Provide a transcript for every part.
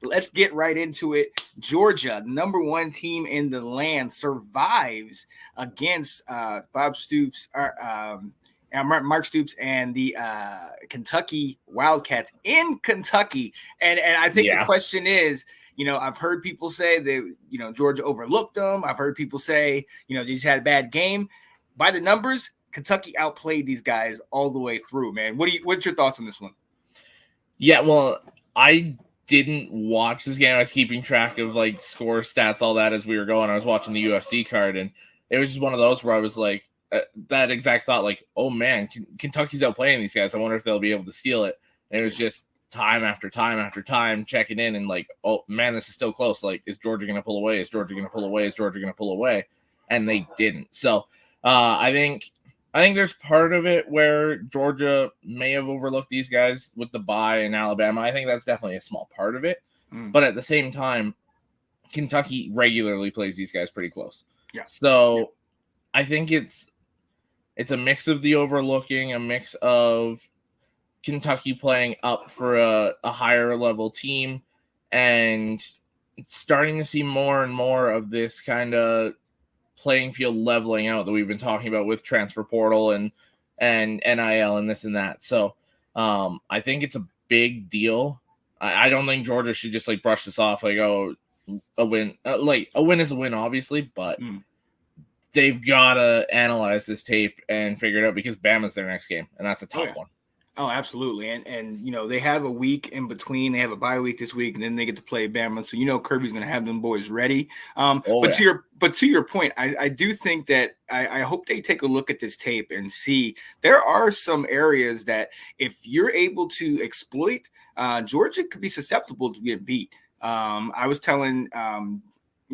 let's get right into it. Georgia, number one team in the land, survives against Mark Stoops and the Kentucky Wildcats in Kentucky. And I think the question is, I've heard people say that, Georgia overlooked them. I've heard people say, they just had a bad game. By the numbers, Kentucky outplayed these guys all the way through, man. What's your thoughts on this one? Yeah, well, I didn't watch this game. I was keeping track of score stats, all that as we were going. I was watching the UFC card, and it was just one of those where I was like, that exact thought, oh man, Kentucky's outplaying these guys. I wonder if they'll be able to steal it. And it was just time after time after time checking in and oh man, this is still close. Is Georgia going to pull away? Is Georgia going to pull away? Is Georgia going to pull away? And they didn't. So I think there's part of it where Georgia may have overlooked these guys with the bye in Alabama. I think that's definitely a small part of it. But at the same time, Kentucky regularly plays these guys pretty close. Yeah. So I think it's a mix of the overlooking, a mix of Kentucky playing up for a higher level team, and starting to see more and more of this kind of playing field leveling out that we've been talking about with transfer portal and NIL and this and that. So I think it's a big deal. I don't think Georgia should just brush this off a win. A win is a win, obviously, but they've got to analyze this tape and figure it out because Bama's their next game, and that's a tough one. Oh, absolutely. And they have a week in between. They have a bye week this week, and then they get to play Bama. So, Kirby's going to have them boys ready. To your point, I do think that I hope they take a look at this tape and see there are some areas that if you're able to exploit, Georgia could be susceptible to get beat. I was telling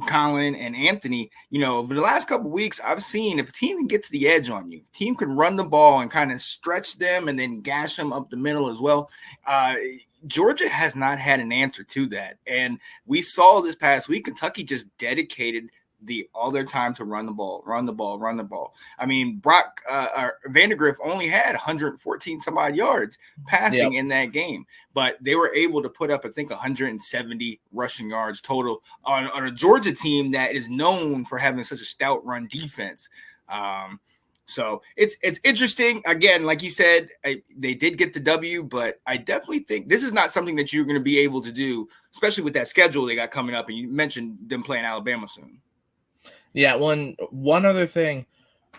Colin and Anthony, over the last couple of weeks, I've seen if a team can get to the edge on you, if a team can run the ball and kind of stretch them and then gash them up the middle as well. Georgia has not had an answer to that. And we saw this past week, Kentucky just dedicated all their time to run the ball. I mean, Brock Vandegrift only had 114 some odd yards passing in that game, but they were able to put up, I think, 170 rushing yards total on a Georgia team that is known for having such a stout run defense. So it's interesting. Again, like you said, they did get the W, but I definitely think this is not something that you're going to be able to do, especially with that schedule they got coming up. And you mentioned them playing Alabama soon. Yeah, one other thing,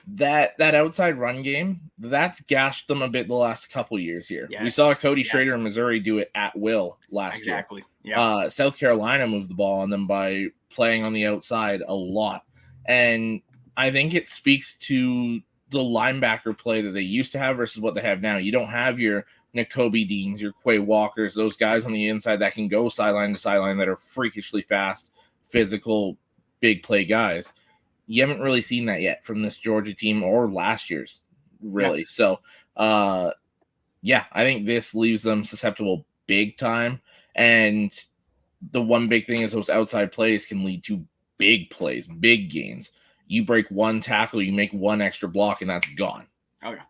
that outside run game, that's gashed them a bit the last couple years here. Yes. We saw Cody Schrader in Missouri do it at will last year. Exactly. Yeah. South Carolina moved the ball on them by playing on the outside a lot. And I think it speaks to the linebacker play that they used to have versus what they have now. You don't have your Nakobe Deans, your Quay Walkers, those guys on the inside that can go sideline to sideline that are freakishly fast, physical, big play guys. You haven't really seen that yet from this Georgia team or last year's, really. Yeah. So, I think this leaves them susceptible big time. And the one big thing is those outside plays can lead to big plays, big gains. You break one tackle, you make one extra block, and that's gone. Oh, yeah.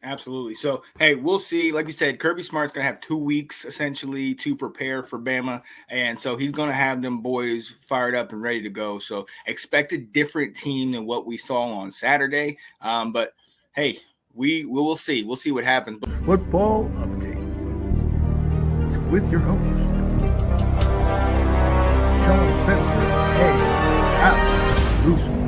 Absolutely. So, hey, we'll see. Like you said, Kirby Smart's going to have 2 weeks essentially to prepare for Bama. And so he's going to have them boys fired up and ready to go. So expect a different team than what we saw on Saturday. But, hey, we will see. We'll see what happens. Football Update with your host, Sean Spencer, Alex Loosemore.